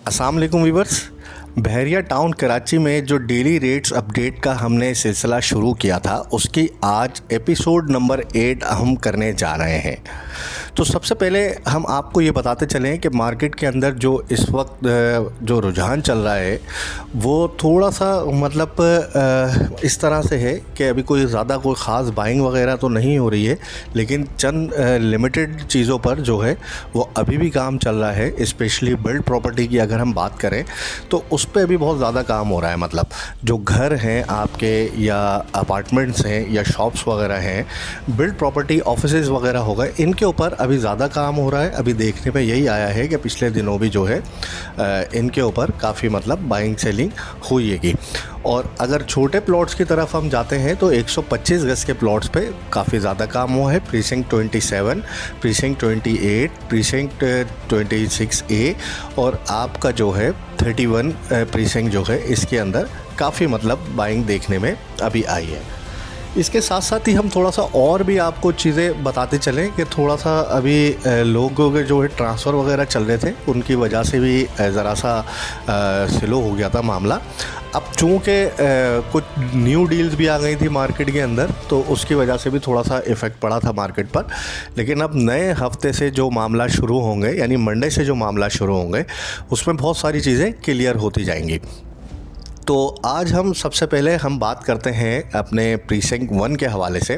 अस्सलाम वालेकुम वीवर्स। बहरिया टाउन कराची में जो डेली रेट्स अपडेट का हमने सिलसिला शुरू किया था उसकी आज एपिसोड नंबर 8 हम करने जा रहे हैं। तो सबसे पहले हम आपको ये बताते चलें कि मार्केट के अंदर जो इस वक्त जो रुझान चल रहा है वो थोड़ा सा इस तरह से है कि अभी कोई ज़्यादा कोई ख़ास बाइंग वगैरह तो नहीं हो रही है, लेकिन चंद लिमिटेड चीज़ों पर जो है वो अभी भी काम चल रहा है। स्पेशली बिल्ड प्रॉपर्टी की अगर हम बात करें तो उस पे अभी बहुत ज़्यादा काम हो रहा है। मतलब जो घर हैं आपके या अपार्टमेंट्स हैं या शॉप्स वगैरह हैं, बिल्ड प्रॉपर्टी ऑफिसेज़ वगैरह हो गए, इनके ऊपर अभी ज़्यादा काम हो रहा है। अभी देखने पे यही आया है कि पिछले दिनों भी जो है इनके ऊपर काफ़ी बाइंग सेलिंग हुई है। और अगर छोटे प्लॉट्स की तरफ हम जाते हैं तो 125 गज के प्लॉट्स पे काफ़ी ज़्यादा काम हुआ है। प्रीसिंक्ट 27, प्रीसिंक्ट 28, प्रीसिंक्ट 26A और आपका जो है 31 प्रीसिंक्ट जो है इसके अंदर काफ़ी बाइंग देखने में अभी आई है। इसके साथ साथ ही हम थोड़ा सा और भी आपको चीज़ें बताते चलें कि थोड़ा सा अभी लोगों के जो है ट्रांसफ़र वगैरह चल रहे थे, उनकी वजह से भी ज़रा सा स्लो हो गया था मामला। अब चूँकि कुछ न्यू डील्स भी आ गई थी मार्केट के अंदर, तो उसकी वजह से भी थोड़ा सा इफ़ेक्ट पड़ा था मार्केट पर। लेकिन अब नए हफ्ते से जो मामला शुरू होंगे, यानी मंडे से जो मामला शुरू होंगे, उसमें बहुत सारी चीज़ें क्लियर होती जाएंगी। तो आज हम सबसे पहले हम बात करते हैं अपने प्रीसिंक्ट 1 के हवाले से।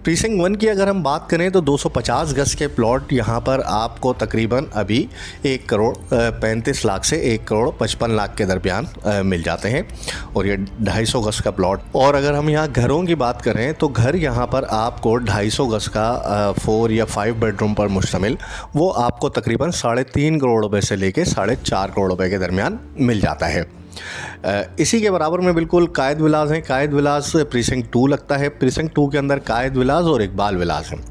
प्रीसिंक्ट 1 की अगर हम बात करें तो 250 गज के प्लॉट यहाँ पर आपको तकरीबन अभी 1 करोड़ 35 लाख से 1 करोड़ 55 लाख के दरमियान मिल जाते हैं, और ये 250 गज का प्लॉट। और अगर हम यहाँ घरों की बात करें तो घर यहाँ पर आपको 250 गज का 4 या 5 बेडरूम पर मुश्तमिल वो आपको तकरीबन 3.5 करोड़ रुपये से लेके 4.5 करोड़ रुपये के दरमियान मिल जाता है। इसी के बराबर में बिल्कुल कायद विलास हैं। कायद विलास प्रीसिंक्ट 2 लगता है। प्रीसिंक्ट 2 के अंदर कायद विलास और इकबाल विलास हैं।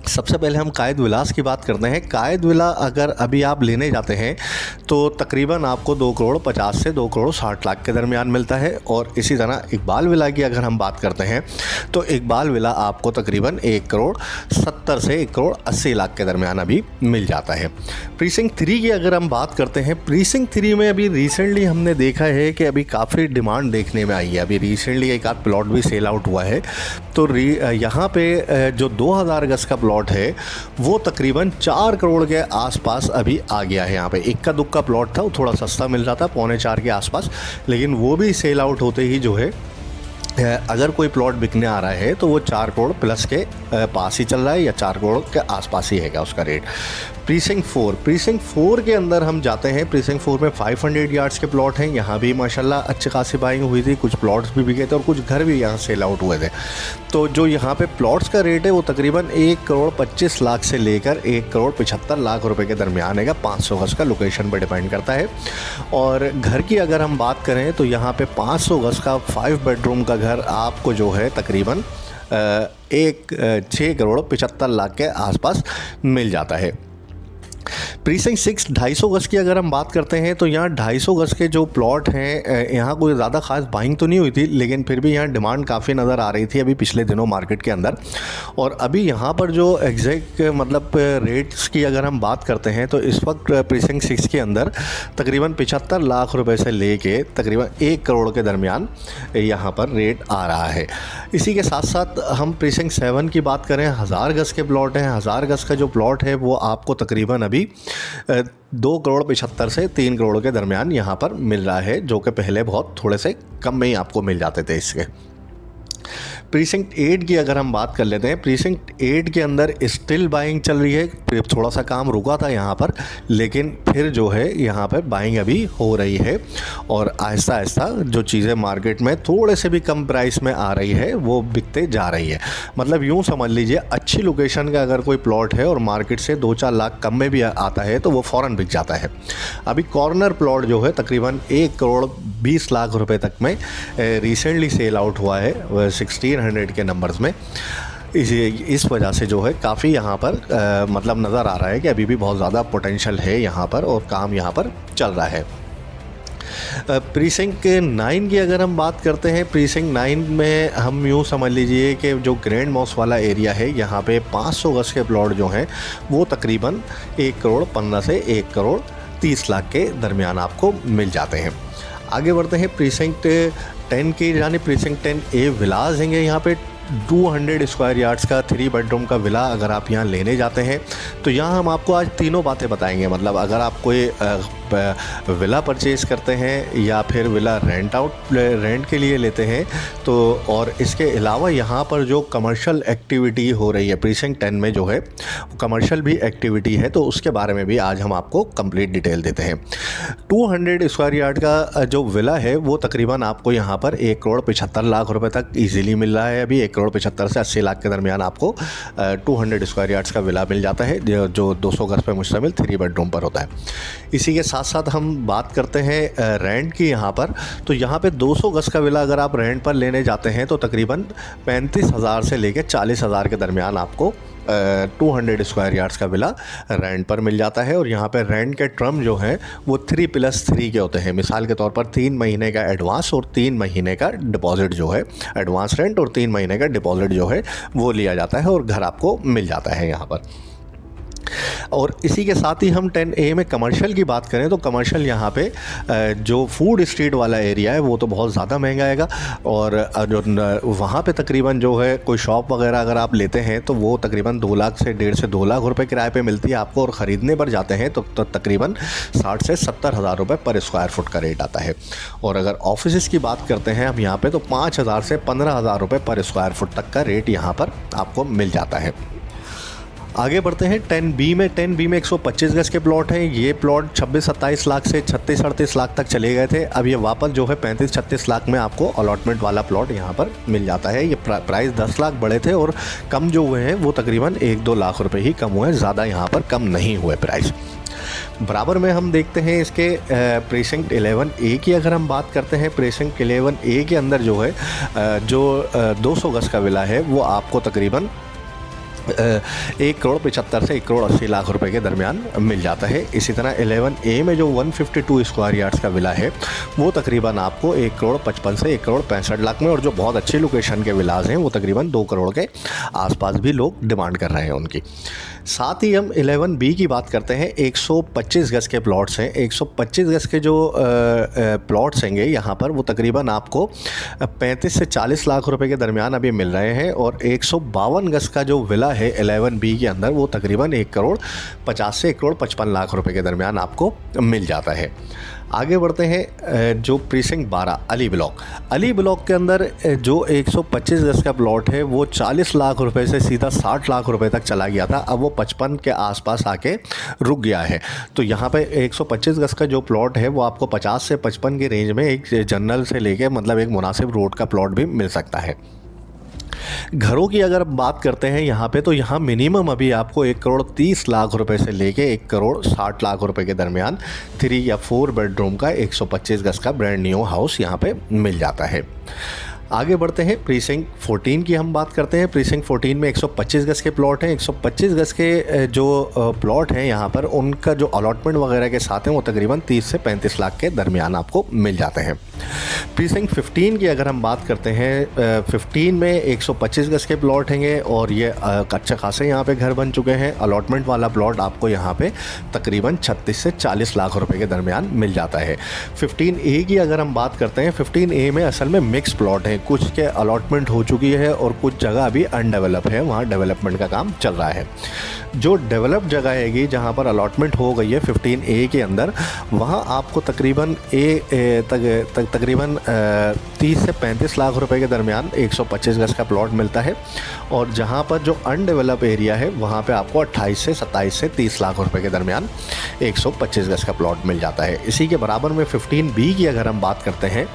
सबसे पहले हम कायद विलास की बात करते हैं। कायद विला अगर अभी आप लेने जाते हैं तो तकरीबन आपको 2 करोड़ 50 से 2 करोड़ 60 लाख के दरमियान मिलता है। और इसी तरह इकबाल विला की अगर हम बात करते हैं तो इकबाल विला आपको तकरीबन 1 करोड़ 70 से 1 करोड़ 80 लाख के दरमियान अभी मिल जाता है। प्रीसिंक्ट 3 की अगर हम बात करते हैं, प्रीसिंक्ट 3 में अभी रिसेंटली हमने देखा है कि अभी काफ़ी डिमांड देखने में आई है। अभी रिसेंटली एक आध प्लॉट भी सेल आउट हुआ है। तो यहाँ पे जो 2000 गज का प्लॉट है वो तकरीबन 4 करोड़ के आसपास अभी आ गया है। यहाँ पे इक्का दुक्का प्लॉट था, वो थोड़ा सस्ता मिल रहा था 3.25 के आसपास, लेकिन वो भी सेल आउट होते ही जो है अगर कोई प्लॉट बिकने आ रहा है तो वो 4 करोड़ प्लस के पास ही चल रहा है या 4 करोड़ के आसपास ही है उसका रेट। प्रीसिंक्ट 4 के अंदर हम जाते हैं। प्रीसिंक्ट 4 में 500 यार्ड्स के प्लॉट हैं। यहाँ भी माशाल्लाह अच्छी खासी बाइंग हुई थी, कुछ प्लॉट्स भी बिके थे और कुछ घर भी यहाँ सेल आउट हुए थे। तो जो यहाँ पे प्लॉट्स का रेट है वो तकरीबन 1 करोड़ 25 लाख से लेकर 1 करोड़ 75 लाख रुपए के दरमियान है। 500 गज का लोकेशन पर डिपेंड करता है। और घर की अगर हम बात करें तो यहाँ पे 500 गज का 5 बेडरूम का घर आपको जो है तकरीबन 6 करोड़ 75 लाख के आसपास मिल जाता है। प्रीसिंक्ट 6 250 गज की अगर हम बात करते हैं तो यहाँ 250 गज के जो प्लॉट हैं, यहाँ कोई ज़्यादा ख़ास बाइंग तो नहीं हुई थी, लेकिन फिर भी यहाँ डिमांड काफ़ी नज़र आ रही थी अभी पिछले दिनों मार्केट के अंदर। और अभी यहाँ पर जो एग्जैक्ट रेट्स की अगर हम बात करते हैं तो इस वक्त प्रीसिंक्ट 6 के अंदर तकरीबन 75 लाख रुपए से लेके तकरीबन 1 करोड़ के दरमियान यहाँ पर रेट आ रहा है। इसी के साथ साथ हम प्रीसिंक्ट 7 की बात करें, 1000 गज के प्लॉट हैं। 1000 गज का जो प्लॉट है वो आपको तकरीबन अभी 2 करोड़ 75 से 3 करोड़ के दरमियान यहाँ पर मिल रहा है, जो कि पहले बहुत थोड़े से कम में ही आपको मिल जाते थे इसके। प्रीसिंक्ट 8 की अगर हम बात कर लेते हैं, प्रीसिंक्ट 8 के अंदर स्टिल बाइंग चल रही है। थोड़ा सा काम रुका था यहाँ पर, लेकिन फिर जो है यहाँ पर बाइंग अभी हो रही है और आहिस्ता आहिस्ता जो चीज़ें मार्केट में थोड़े से भी कम प्राइस में आ रही है वो बिकते जा रही है। मतलब यूँ समझ लीजिए, अच्छी लोकेशन का अगर कोई प्लॉट है और मार्केट से 2-4 लाख कम में भी आता है तो वो फ़ौरन बिक जाता है। अभी कॉर्नर प्लॉट जो है तकरीबन 1 करोड़ 20 लाख रुपए तक में रिसेंटली सेल आउट हुआ है 1600 के नंबर्स में। इस वजह से जो है काफ़ी यहाँ पर नज़र आ रहा है कि अभी भी बहुत ज़्यादा पोटेंशियल है यहाँ पर और काम यहाँ पर चल रहा है। प्रीसिंक्ट 9 की अगर हम बात करते हैं, प्रीसिंक्ट 9 में हम यूँ समझ लीजिए कि जो ग्रैंड मॉस वाला एरिया है यहाँ पे 500 गज के प्लॉट जो हैं वो तकरीबन 1 करोड़ 15 से 1 करोड़ 30 लाख के दरमियान आपको मिल जाते हैं। आगे बढ़ते हैं प्रीसिंक्ट 10 की, यानी प्रीसिंक्ट 10A विलाज हैं। यहाँ पे 200 स्क्वायर यार्ड्स का 3 बेडरूम का विला अगर आप यहाँ लेने जाते हैं तो यहाँ हम आपको आज तीनों बातें बताएंगे। मतलब अगर आप कोई विला परचेज़ करते हैं या फिर विला रेंट के लिए लेते हैं तो, और इसके अलावा यहाँ पर जो कमर्शियल एक्टिविटी हो रही है प्रीसिंक्ट 10 में जो है कमर्शियल भी एक्टिविटी है, तो उसके बारे में भी आज हम आपको कंप्लीट डिटेल देते हैं। 200 स्क्वायर यार्ड का जो विला है वो तकरीबन आपको यहाँ पर 1,75,00,000 रुपये तक ईजिली मिल रहा है। अभी 1,75,00,000 से 80 लाख के दरमियान आपको 200 स्क्वायर यार्ड्स का विला मिल जाता है जो 200 गज पे मुश्तमिल 3 बेडरूम पर होता है। इसी के साथ साथ हम बात करते हैं रेंट की यहाँ पर। तो यहाँ पे 200 गज का विला अगर आप रेंट पर लेने जाते हैं तो तकरीबन 35,000 से लेकर 40,000 के दरमियान आपको 200 स्क्वायर यार्ड्स का विला रेंट पर मिल जाता है। और यहाँ पे रेंट के टर्म जो हैं वो 3+3 के होते हैं। मिसाल के तौर पर 3 महीने का एडवांस और 3 महीने का डिपॉजिट जो है, एडवांस रेंट और 3 महीने का डिपॉजिट जो है वो लिया जाता है और घर आपको मिल जाता है यहाँ पर। और इसी के साथ ही हम 10A में कमर्शियल की बात करें तो कमर्शियल यहाँ पे जो फूड स्ट्रीट वाला एरिया है वो तो बहुत ज़्यादा महंगा आएगा। और जो वहाँ पे तकरीबन जो है कोई शॉप वगैरह अगर आप लेते हैं तो वो तकरीबन 2 लाख से 1.5 से 2 लाख रुपए किराए पे मिलती है आपको, और ख़रीदने पर जाते हैं तो तकरीबन 60 से 70 हज़ार रुपये पर स्क्वायर फुट का रेट आता है। और अगर ऑफिस की बात करते हैं हम यहाँ पर तो 5,000 से 15,000 रुपये पर स्क्वायर फुट तक का रेट यहाँ पर आपको मिल जाता है। आगे बढ़ते हैं 10B में। 10B में 125 गज के प्लॉट हैं। ये प्लॉट 26-27 लाख से 36-38 लाख तक चले गए थे। अब ये वापस जो है 35-36 लाख में आपको अलॉटमेंट वाला प्लॉट यहाँ पर मिल जाता है। ये प्राइस 10 लाख बढ़े थे और कम जो हुए हैं वो तकरीबन 1-2 लाख रुपए ही कम हुए, ज़्यादा यहाँ पर कम नहीं हुए प्राइस। बराबर में हम देखते हैं इसके प्रीसिंक्ट 11A की अगर हम बात करते हैं। प्रीसिंक्ट 11A के अंदर जो है जो 200 गज का विला है वो आपको तकरीबन 1,75,00,000 से 1,80,00,000 रुपए के दरमियान मिल जाता है। इसी तरह 11A में जो 152 स्क्वायर यार्ड्स का विला है वो तकरीबन आपको 1,55,00,000 से 1,65,00,000 में, और जो बहुत अच्छी लोकेशन के विलाज हैं वो तकरीबन 2 करोड़ के आसपास भी लोग डिमांड कर रहे हैं उनकी। साथ ही हम 11B की बात करते हैं। 125 गज के प्लॉट्स हैं। 125 गज के जो प्लॉट्स हैंगे यहाँ पर वो तकरीबन आपको 35 से 40 लाख रुपए के दरमियान अभी मिल रहे हैं। और 152 गज का जो विला है 11B के अंदर वो तकरीबन 1,50,00,000 से 1,55,00,000 रुपए के दरमियान आपको मिल जाता है। आगे बढ़ते हैं जो प्रीसिंक्ट 12 अली ब्लॉक के अंदर जो 125 गज का प्लॉट है वो 40 लाख रुपए से सीधा 60 लाख रुपए तक चला गया था। अब वो 55 के आसपास आके रुक गया है। तो यहाँ पे 125 गज का जो प्लॉट है वो आपको 50 से 55 के रेंज में एक जनरल से लेके मतलब एक मुनासिब रोड का प्लॉट भी मिल सकता है। घरों की अगर बात करते हैं यहाँ पे तो यहाँ मिनिमम अभी आपको 1,30,00,000 रुपए से लेके 1,60,00,000 रुपए के दरमियान 3 या 4 बेडरूम का 125 गज का ब्रांड न्यू हाउस यहाँ पे मिल जाता है। आगे बढ़ते हैं प्रीसिंक्ट 14 की हम बात करते हैं। प्रीसिंक्ट 14 में 125 गज के प्लॉट हैं। 125 गज के जो प्लॉट हैं यहाँ पर उनका जो अलॉटमेंट वगैरह के साथ हैं वो तकरीबन 30 से 35 लाख के दरमियान आपको मिल जाते हैं। प्रीसिंक्ट 15 की अगर हम बात करते हैं 15 में 125 गज के प्लॉट हैंगे और ये अच्छे खासे यहाँ पे घर बन चुके हैं। अलॉटमेंट वाला प्लॉट आपको यहाँ पे तकरीबन 36 से 40 लाख रुपए के दरमियान मिल जाता है। 15A की अगर हम बात करते हैं 15A में असल में मिक्स प्लॉट है। कुछ के अलॉटमेंट हो चुकी है और कुछ जगह अभी अनडेवलप है, वहाँ डेवलपमेंट का काम चल रहा है। जो डेवलप जगह हैगी जहाँ पर अलॉटमेंट हो गई है 15A के अंदर, वहाँ आपको तकरीबन तकरीबन 30 से 35 लाख रुपए के दरमियान 125 गज का प्लॉट मिलता है। और जहाँ पर जो अनडेवलप एरिया है वहाँ पे आपको 28 से 27 से 30 लाख रुपए के दरमियान 125 गज का प्लॉट मिल जाता है। इसी के बराबर में 15B की अगर हम बात करते हैं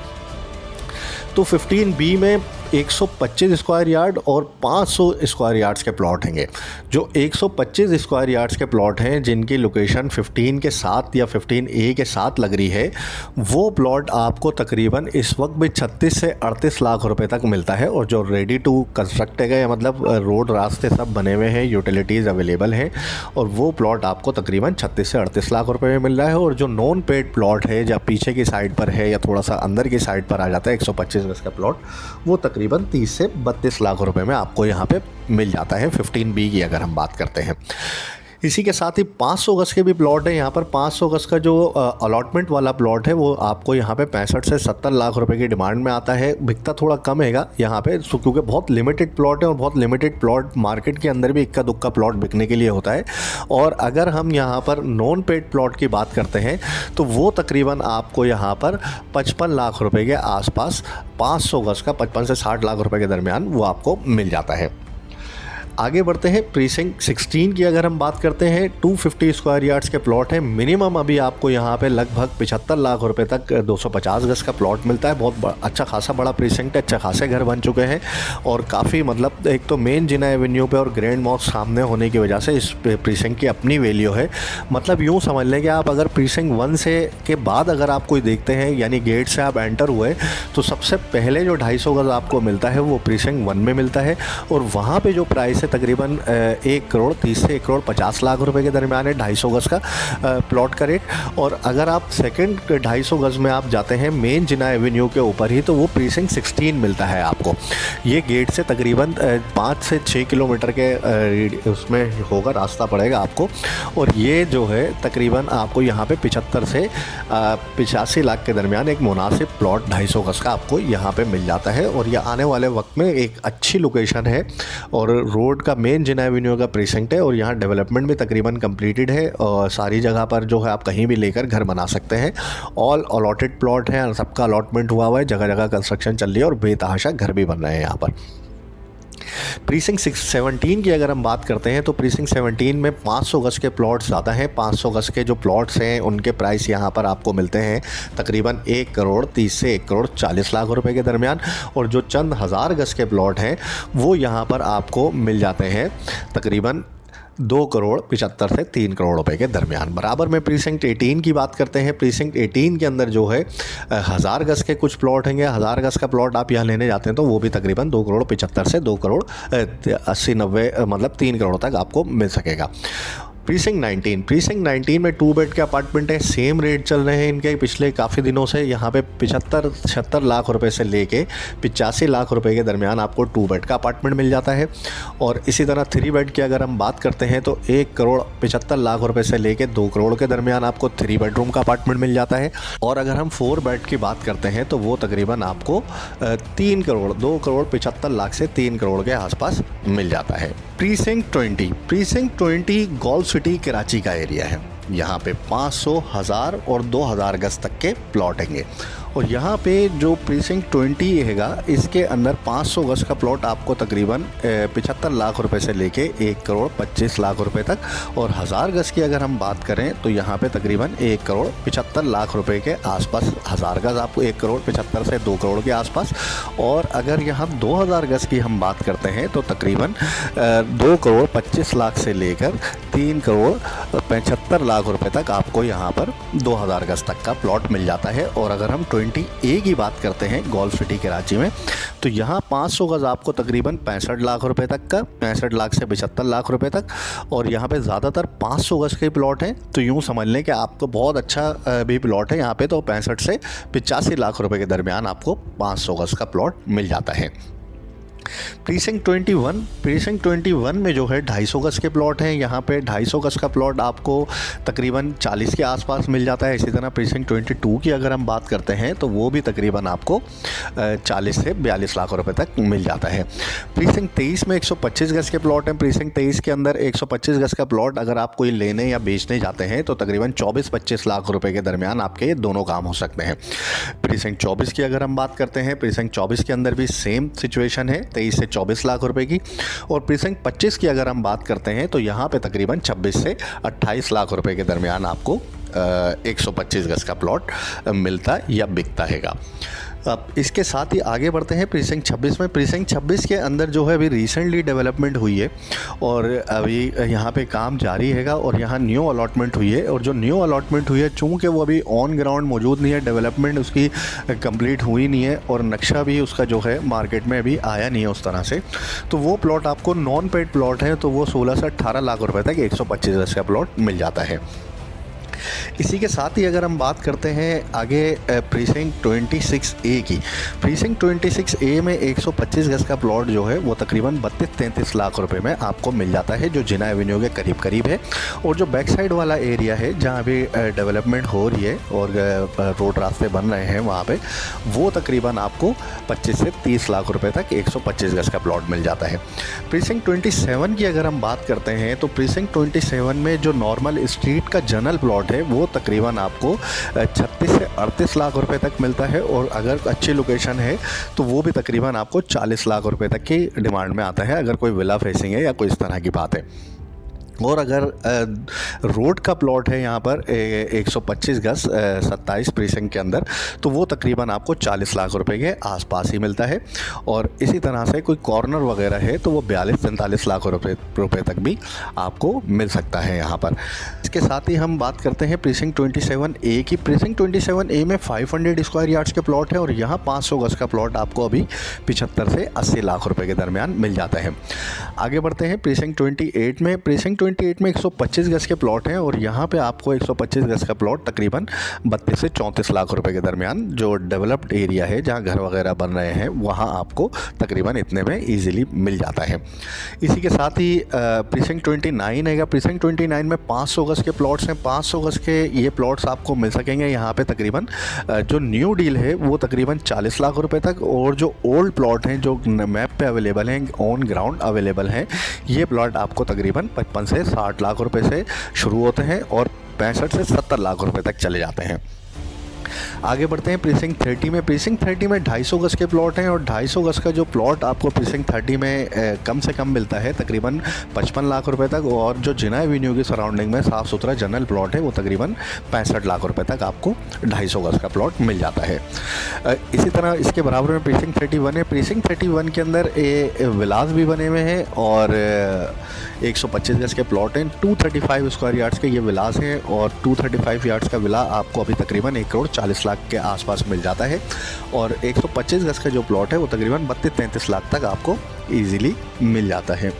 तो 15B में 125 स्क्वायर यार्ड और 500 स्क्वायर यार्ड्स के प्लॉट हैंगे। जो 125 स्क्वायर यार्ड्स के प्लॉट हैं जिनकी लोकेशन 15 के साथ या 15A के साथ लग रही है, वो प्लॉट आपको तकरीबन इस वक्त भी 36 से 38 लाख रुपए तक मिलता है। और जो रेडी टू कंस्ट्रक्ट है, मतलब रोड रास्ते सब बने हुए हैं, यूटिलिटीज़ अवेलेबल हैं, और वो प्लॉट आपको तकरीबन 36 से 38 लाख रुपए में मिल रहा है। और जो नॉन पेड प्लॉट है या पीछे की साइड पर है या थोड़ा सा अंदर की साइड पर आ जाता है 125 गज का प्लॉट, वो तकरीबन 30 से 32 लाख रुपए में आपको यहाँ पे मिल जाता है 15B की अगर हम बात करते हैं। इसी के साथ ही 500 गज के भी प्लॉट है। यहाँ पर 500 गज का जो अलॉटमेंट वाला प्लॉट है वो आपको यहाँ पे 65 से 70 लाख रुपए की डिमांड में आता है। बिकता थोड़ा कम हैगा यहाँ पे, क्योंकि बहुत लिमिटेड प्लॉट है और बहुत लिमिटेड प्लॉट मार्केट के अंदर भी इक्का दुक्का प्लॉट बिकने के लिए होता है। और अगर हम यहाँ पर नॉन पेड प्लॉट की बात करते हैं तो वो तकरीबन आपको यहाँ पर 55 लाख रुपये के आसपास 500 गज का 55 से 60 लाख रुपये के दरमियान वो आपको मिल जाता है। आगे बढ़ते हैं। प्रीसिंक्ट 16 की अगर हम बात करते हैं, 250 स्क्वायर यार्ड्स के प्लॉट हैं। मिनिमम अभी आपको यहाँ पे लगभग 75 लाख रुपए तक 250 गज का प्लॉट मिलता है। बहुत अच्छा खासा बड़ा प्रीसिंक्ट है, अच्छा खासे घर बन चुके हैं और काफ़ी मतलब एक तो मेन जिना एवेन्यू पे और ग्रैंड मॉस्क सामने होने की वजह से इस प्रीसिंक्ट की अपनी वैल्यू है। मतलब यूँ समझ लें कि आप अगर प्रीसिंक्ट 1 से के बाद अगर आप कोई देखते हैं, यानी गेट से आप एंटर हुए तो सबसे पहले जो 250 गज आपको मिलता है वो प्रीसिंक्ट 1 में मिलता है और वहाँ पर जो प्राइस तकरीबन 1 करोड़ 30 से 1 करोड़ 50 लाख रुपए के दरमियान है 250 गज का प्लॉट का रेट। और अगर आप सेकंड 250 गज में आप जाते हैं मेन जिना एवेन्यू के ऊपर ही, तो वो प्रीसिंक्ट 16 मिलता है आपको। ये गेट से तकरीबन 5 से 6 किलोमीटर के उसमें होगा, रास्ता पड़ेगा आपको। और ये जो है तकरीबन आपको यहाँ पे 75 से 85 लाख के दरमियान एक मुनासिब प्लॉट 250 गज का आपको यहाँ पे मिल जाता है। और यह आने वाले वक्त में एक अच्छी लोकेशन है और रोड का मेन जिना एवेन्यू का प्रीसिंक्ट है और यहाँ डेवलपमेंट भी तकरीबन कंप्लीटेड है और सारी जगह पर जो है आप कहीं भी लेकर घर बना सकते हैं। ऑल अलॉटेड प्लॉट है, सबका अलॉटमेंट हुआ हुआ है, जगह जगह कंस्ट्रक्शन चल रही है और बेतहाशा घर भी बन रहे हैं यहाँ पर। प्रीसिंक्ट 17 की अगर हम बात करते हैं तो प्रीसिंक्ट 17 में 500 गज के प्लॉट्स ज़्यादा हैं। 500 गज के जो प्लॉट्स हैं उनके प्राइस यहाँ पर आपको मिलते हैं तकरीबन 1 करोड़ 30 से 1 करोड़ 40 लाख रुपए के दरमियान। और जो चंद हज़ार गज के प्लॉट हैं वो यहाँ पर आपको मिल जाते हैं तकरीबन 2 करोड़ 75 से 3 करोड़ रुपए के दरमियान। बराबर में प्रीसिंक्ट 18 की बात करते हैं। प्रीसिंक्ट 18 के अंदर जो है 1000 गज के कुछ प्लॉट हैं। 1000 गज का प्लॉट आप यहाँ लेने जाते हैं तो वो भी तकरीबन 2 करोड़ 75 से 2 करोड़ 80-90 मतलब 3 करोड़ तक आपको मिल सकेगा। प्रीसिंक्ट 19 में 2 बेड के अपार्टमेंट है। सेम रेट चल रहे हैं इनके पिछले काफ़ी दिनों से। यहाँ पे 75-76 लाख रुपए से लेके 85 लाख रुपए के दरमियान आपको 2 बेड का अपार्टमेंट मिल जाता है। और इसी तरह 3 बेड की अगर हम बात करते हैं तो 1 करोड़ 75 लाख रुपए से लेके 2 करोड़ के दरमियान आपको 3 बेडरूम का अपार्टमेंट मिल जाता है। और अगर हम 4 बेड की बात करते हैं तो वो तकरीबन आपको 2 करोड़ 75 लाख से 3 करोड़ के आसपास मिल जाता है। प्रीसिंक्ट 20 गोल्फ सिटी कराची का एरिया है। यहाँ पे 500, 1000 और 2000 गज तक के प्लॉट हैंगे। और यहाँ पे जो प्रीसिंक्ट 20 हैगा इसके अंदर 500 गज का प्लॉट आपको तकरीबन 75 लाख रुपए से लेके 1 करोड़ 25 लाख रुपए तक। और 1000 गज की अगर हम बात करें तो यहाँ पे तकरीबन 1 करोड़ 75 लाख रुपए के आसपास 1000 गज आपको 1 करोड़ 75 से 2 करोड़ के आसपास। और अगर यहाँ 2000 गज की हम बात करते हैं तो तकरीबन 2 करोड़ 25 लाख से लेकर 3 करोड़ 75 लाख रुपए तक आपको यहाँ पर 2000 गज तक का प्लॉट मिल जाता है। और अगर हम 20A की बात करते हैं गोल्फ सिटी कराची में तो यहाँ 500 गज आपको तकरीबन 65 लाख रुपए तक का, 65 लाख से 75 लाख रुपए तक। और यहाँ पे ज़्यादातर 500 गज के प्लॉट हैं तो यूँ समझ लें कि आपको बहुत अच्छा भी प्लॉट है यहाँ पे। तो 65 से 85 लाख रुपए के दरमियान आपको 500 गज का प्लॉट मिल जाता है। प्रीसिंक्ट 21 में जो है 250 गज के प्लॉट हैं। यहाँ पे 250 गज का प्लॉट आपको तकरीबन 40 के आसपास मिल जाता है। इसी तरह प्रीसिंक्ट 22 की अगर हम बात करते हैं तो वो भी तकरीबन आपको 40 से 42 लाख रुपए तक मिल जाता है। प्रीसिंक्ट 23 में 125 गज के प्लॉट हैं। प्रीसिंक्ट 23 के अंदर 125 गज का प्लॉट अगर आप कोई लेने या बेचने जाते हैं तो तकरीबन 24-25 लाख रुपए के दरमियान आपके ये दोनों काम हो सकते हैं। प्रीसिंक्ट 24 की अगर हम बात करते हैं, प्रीसिंक्ट 24 के अंदर भी सेम सिचुएशन है, 23 से 24 लाख रुपए की। और प्रीसिंक्ट 25 की अगर हम बात करते हैं तो यहाँ पे तकरीबन 26 से 28 लाख रुपए के दरमियान आपको 125 गज का प्लॉट मिलता या बिकता हैगा। अब इसके साथ ही आगे बढ़ते हैं प्रीसिंक्ट 26 में। प्रीसिंक्ट 26 के अंदर जो है अभी रिसेंटली डेवलपमेंट हुई है और अभी यहाँ पे काम जारी हैगा और यहाँ न्यू अलॉटमेंट हुई है। और जो न्यू अलॉटमेंट हुई है चूँकि वो अभी ऑन ग्राउंड मौजूद नहीं है, डेवलपमेंट उसकी कंप्लीट हुई नहीं है और नक्शा भी उसका जो है मार्केट में अभी आया नहीं है उस तरह से, तो वो प्लॉट आपको नॉन पेड प्लॉट है तो वो 16 से 18 लाख रुपये तक 125 गज का प्लॉट मिल जाता है। इसी के साथ ही अगर हम बात करते हैं आगे प्रीसिंक्ट 26A की, प्रीसिंक्ट 26A में 125 गज का प्लॉट जो है वो तकरीबन 32-33 लाख रुपए में आपको मिल जाता है, जो जिना एवेन्यू के करीब करीब है। और जो बैक साइड वाला एरिया है जहाँ भी डेवलपमेंट हो रही है और रोड रास्ते बन रहे हैं वहाँ पे, वो तकरीबन आपको 25 से 30 लाख रुपए तक 125 गज का प्लॉट मिल जाता है। प्रीसिंक्ट 27 की अगर हम बात करते हैं तो प्रीसिंक्ट 27 में जो नॉर्मल स्ट्रीट का जनरल प्लॉट है वो तकरीबन आपको 36 से 38 लाख रुपए तक मिलता है, और अगर अच्छी लोकेशन है तो वो भी तकरीबन आपको 40 लाख रुपए तक की डिमांड में आता है, अगर कोई विला फेसिंग है या कोई इस तरह की बात है। और अगर रोड का प्लॉट है यहाँ पर 125 गज 27 प्रीसिंक्ट के अंदर, तो वो तकरीबन आपको 40 लाख रुपए के आसपास ही मिलता है। और इसी तरह से कोई कॉर्नर वगैरह है तो वो 42-43 लाख रुपए तक भी आपको मिल सकता है यहाँ पर। इसके साथ ही हम बात करते हैं प्रीसिंक्ट 27A की। प्रीसिंक्ट 27A में 500 स्क्वायर यार्ड्स के प्लॉट है और यहाँ 500 गज का प्लॉट आपको अभी 75 से 80 लाख रुपए के दरमियान मिल जाता है। आगे बढ़ते हैं प्रीसिंक्ट 28 में। प्रीसिंक्ट 28 में 125 गज के प्लॉट हैं और यहाँ पे आपको 125 गज का प्लॉट तकरीबन 32 से 34 लाख रुपए के दरमियान, जो डेवलप्ड एरिया है जहाँ घर वगैरह बन रहे हैं, वहाँ आपको तकरीबन इतने में इजीली मिल जाता है। इसी के साथ ही प्रीसिंक्ट 29 है। प्रीसिंक्ट 29 में 500 गज के प्लॉट्स हैं। 500 गज के ये प्लॉट्स आपको मिल सकेंगे यहाँ पे तकरीबन, जो न्यू डील है वो तकरीबन 40 लाख रुपए तक, और जो ओल्ड प्लॉट हैं जो मैप पे अवेलेबल हैं, ऑन ग्राउंड अवेलेबल हैं, ये प्लॉट आपको तकरीबन 55 से 60 लाख रुपए से शुरू होते हैं और 65 से 70 लाख रुपए तक चले जाते हैं। आगे बढ़ते हैं प्रीसिंक्ट 30 में। प्रीसिंक्ट 30 में 250 गज के प्लॉट हैं और 250 गज का जो प्लॉट आपको प्रीसिंक्ट 30 में कम से कम मिलता है तकरीबन 55 लाख रुपए तक, और जो जिना एवेन्यू की सराउंडिंग में साफ़ सुथरा जनरल प्लॉट है वो तकरीबन 65 लाख रुपए तक आपको 250 गज का प्लॉट मिल जाता है। इसी तरह इसके बराबर में प्रीसिंक्ट 31 है। प्रीसिंक्ट 31 के अंदर विलास भी बने हुए हैं और 125 गज के प्लॉट हैं। 235 स्क्वायर यार्ड्स के ये विलास हैं और 235 यार्ड्स का विला आपको अभी तकरीबन 1,40 लाख के आसपास मिल जाता है, और 125 गज का जो प्लॉट है वो तकरीबन 32-33 लाख तक आपको ईजिली मिल जाता है।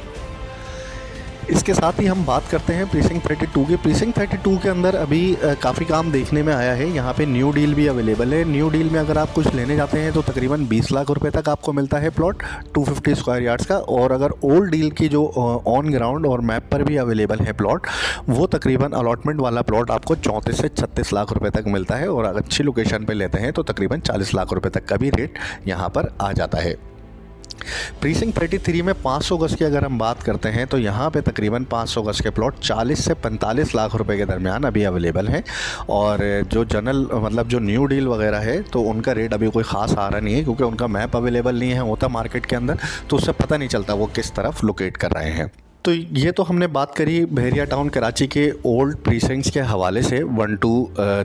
इसके साथ ही हम बात करते हैं प्रीसिंक्ट 32 की। प्रीसिंक्ट 32 के अंदर अभी काफ़ी काम देखने में आया है। यहाँ पे न्यू डील भी अवेलेबल है। न्यू डील में अगर आप कुछ लेने जाते हैं तो तकरीबन 20 लाख रुपए तक आपको मिलता है प्लॉट 250 स्क्वायर यार्ड्स का, और अगर ओल्ड डील की जो ऑन ग्राउंड और मैप पर भी अवेलेबल है प्लॉट, वो तकरीबन अलॉटमेंट वाला प्लॉट आपको 34 से 36 लाख रुपये तक मिलता है, और अगर अच्छी लोकेशन पर लेते हैं तो तकरीबन 40 लाख रुपये तक का भी रेट यहाँ पर आ जाता है। प्रीसिंक्ट 33 में 500 गज की अगर हम बात करते हैं तो यहाँ पे तकरीबन 500 गज के प्लॉट 40 से 45 लाख रुपए के दरमियान अभी अवेलेबल हैं, और जो जनरल मतलब जो न्यू डील वगैरह है तो उनका रेट अभी कोई ख़ास आ रहा नहीं है, क्योंकि उनका मैप अवेलेबल नहीं है होता मार्केट के अंदर, तो उससे पता नहीं चलता वो किस तरफ लोकेट कर रहे हैं। तो ये तो हमने बात करी बहरिया टाउन कराची के ओल्ड प्रीसिंक्ट्स के हवाले से। 1 to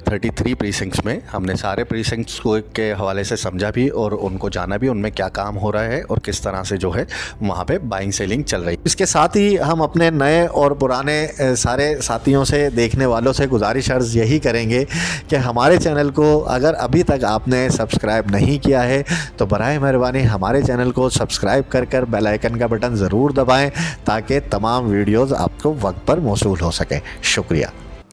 33 प्रीसिंक्ट्स में हमने सारे प्रीसिंक्ट्स को के हवाले से समझा भी और उनको जाना भी, उनमें क्या काम हो रहा है और किस तरह से जो है वहाँ पे बाइंग सेलिंग चल रही है। इसके साथ ही हम अपने नए और पुराने सारे साथियों से, देखने वालों से गुजारिश अर्ज़ यही करेंगे कि हमारे चैनल को अगर अभी तक आपने सब्सक्राइब नहीं किया है तो बराए मेहरबानी हमारे चैनल को सब्सक्राइब कर बेल आइकन का बटन ज़रूर दबाएँ, ताकि तमाम वीडियोज़ आपको वक्त पर मौसूल हो सके। शुक्रिया।